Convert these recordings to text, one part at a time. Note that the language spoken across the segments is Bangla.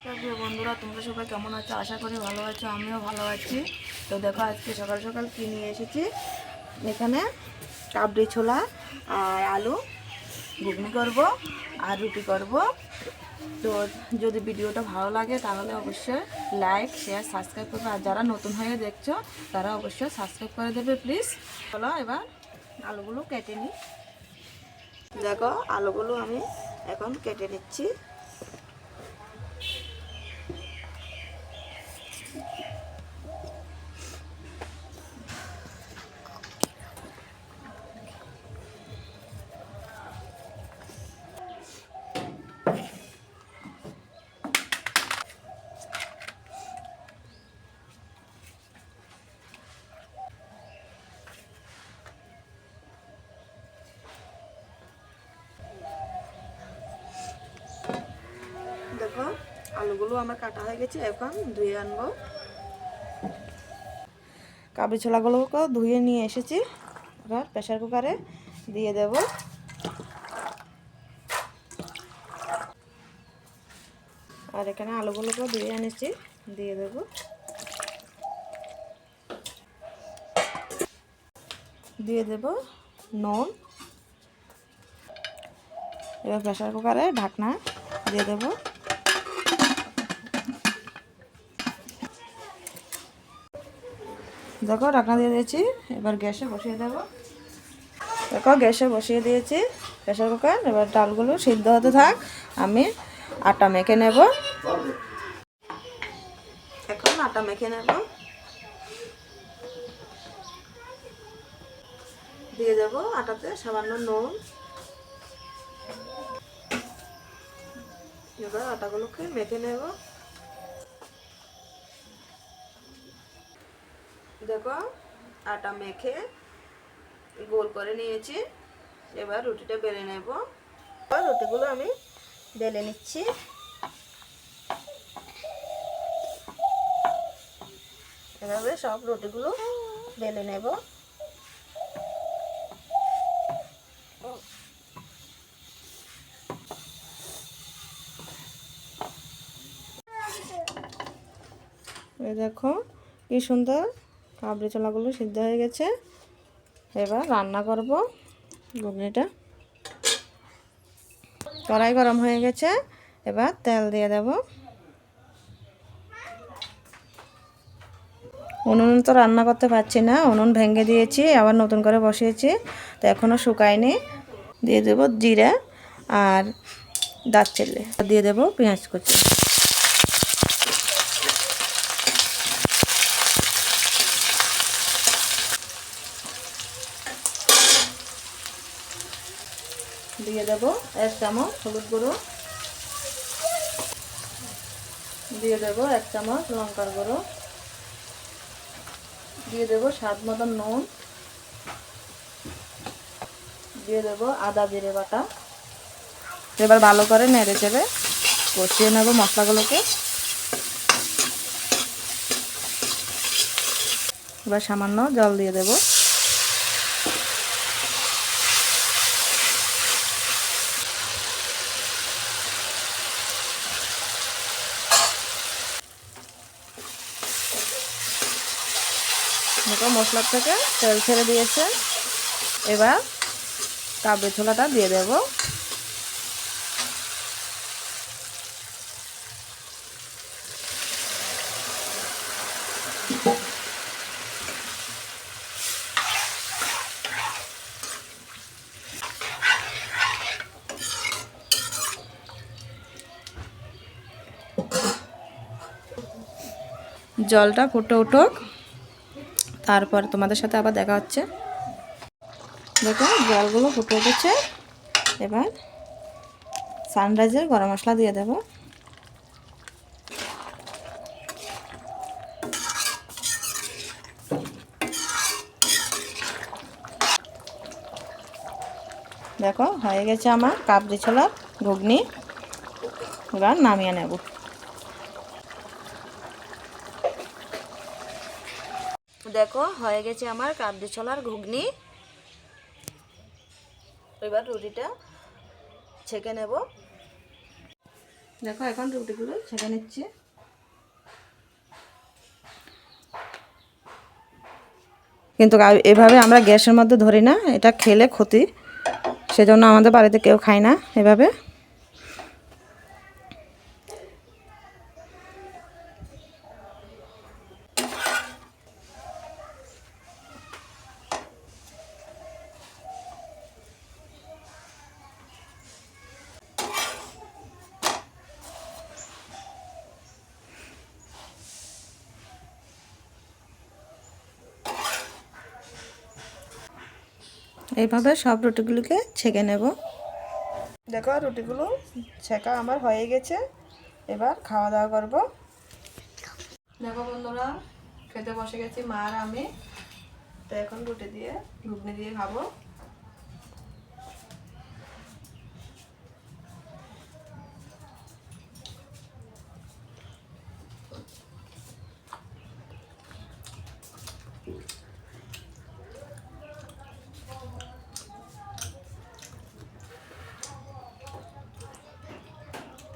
প্রিয় বন্ধুরা, তোমরা সবাই কেমন আছো? আশা করি ভালো আছো, আমিও ভালো আছি। তো দেখো, আজকে সকাল সকাল কি নিয়ে এসেছি। এখানে কাবলি ছোলা আর আলু ঘুগনি করব আর রুটি করব। তো যদি ভিডিওটা ভালো লাগে তাহলে অবশ্যই লাইক, শেয়ার, সাবস্ক্রাইব করবে। আর যারা নতুন হয়ে দেখছো তারা অবশ্যই সাবস্ক্রাইব করে দেবে প্লিজ। চলো এবার আলুগুলো কেটে নিই। দেখো, আলুগুলো আমি এখন কেটে নিচ্ছি। দেখো, আলুগুলো আমার কাটা হয়ে গেছে, এখন ধুয়ে আনবো। কাবলি ছোলাগুলোকে ধুয়ে নিয়ে এসেছি, এবার প্রেসার কুকারে দিয়ে দেব। আর এখানে আলুগুলোকেও ধুয়ে এনেছি, দিয়ে দেব। দিয়ে দেব নুন। এবার প্রেসার কুকারে ঢাকনা দিয়ে দেব। দেখো, ঢাকনা দিয়ে দিয়েছি, এবার গ্যাসে বসিয়ে দেব। দেখো, গ্যাসে বসিয়ে দিয়েছি প্রেসার কুকার। এবার ডালগুলো সিদ্ধ হতে থাক, আমি আটা মেখে নেব। এখন আটা মেখে নেব। দিয়ে দেব আটাতে সামান্য নুন। এবার আটাগুলোকে মেখে নেব। দেখো, আটা মেখে গোল করে নিয়েছি, এবার রুটিটা বেলে নেব। রুটিগুলো আমি বেলে নিচ্ছি। এভাবে সব রুটিগুলো বেলে নেব। এই দেখো, কি সুন্দর কাবলি ছোলাগুলো সিদ্ধ হয়ে গেছে। এবার রান্না করব ঘুগনিটা। কড়াই গরম হয়ে গেছে, এবার তেল দিয়ে দেব। উনুন তো রান্না করতে পারছি না, উনুন ভেঙে দিয়েছি, আবার নতুন করে বসিয়েছি, তো এখনও শুকায়নি। দিয়ে দেব জিরা আর দারচিনি, দিয়ে দেব পেঁয়াজ কুচি। দিয়ে দেব 1 চামচ হলুদ গুঁড়ো। দিয়ে দেব 1 চামচ লঙ্কার গুঁড়ো। দিয়ে দেব স্বাদ মতন নুন। দিয়ে দেব আদা জিরে বাটা। এবার ভালো করে নেড়ে চেড়ে কষিয়ে নেব মশলাগুলোকে। এবার সামান্য জল দিয়ে দেব। দেখো, মশলার থেকে তেল ছেড়ে দিয়েছে। এবার কাবলি ছোলাটা দিয়ে দেব। জলটা ফুটে উঠুক, তারপর তোমাদের সাথে আবার দেখা হচ্ছে। দেখো, জলগুলো ফুটে উঠেছে। এবার সানরাইজের গরম মশলা দিয়ে দেব। দেখো, হয়ে গেছে আমার কাবলি ছোলার ঘুগনি। এবার নামিয়ে নেব। দেখো, হয়ে গেছে আমার কাবলি ছোলার ঘুগনি। এবার রুটিটা ছেঁকে নেব। দেখো এখন রুটিগুলো ছেঁকে নিচ্ছি। কিন্তু এভাবে আমরা গ্যাসের মধ্যে ধরি না, এটা খেলে ক্ষতি, সেজন্য আমাদের বাড়িতে কেউ খায় না এভাবে। এইভাবে সব রুটিগুলোকে ছেঁকে নেব। দেখো রুটিগুলো ছেঁকা আমার হয়ে গেছে, এবার খাওয়া দাওয়া করব। দেখো বন্ধুরা, খেতে বসে গেছি মা আর আমি। তো এখন রুটি দিয়ে ঘুগনি দিয়ে খাবো।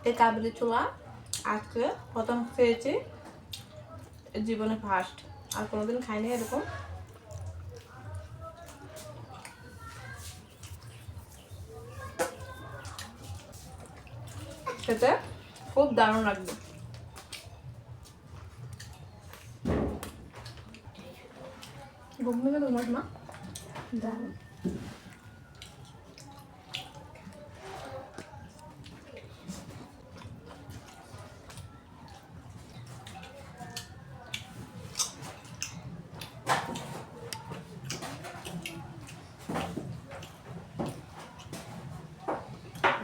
এই কাবলি ছোলা আজকে প্রথম খেয়েছি, জীবনে ফার্স্ট, আর কোনোদিন খাইনি এরকম। খেতে খুব দারুণ লাগবে। ঘুগনি খেতে মা দারুণ।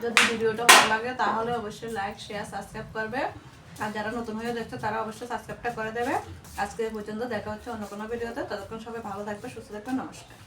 যদি ভিডিওটা ভালো লাগে তাহলে অবশ্যই লাইক, শেয়ার, সাবস্ক্রাইব করবে। আর যারা নতুন হয়ে দেখছে তারা অবশ্যই সাবস্ক্রাইবটা করে দেবে। আজকে এই পর্যন্ত, দেখা হচ্ছে অন্য কোনো ভিডিওতে। ততক্ষণ সবাই ভালো থাকবে, সুস্থ থাকবে। নমস্কার।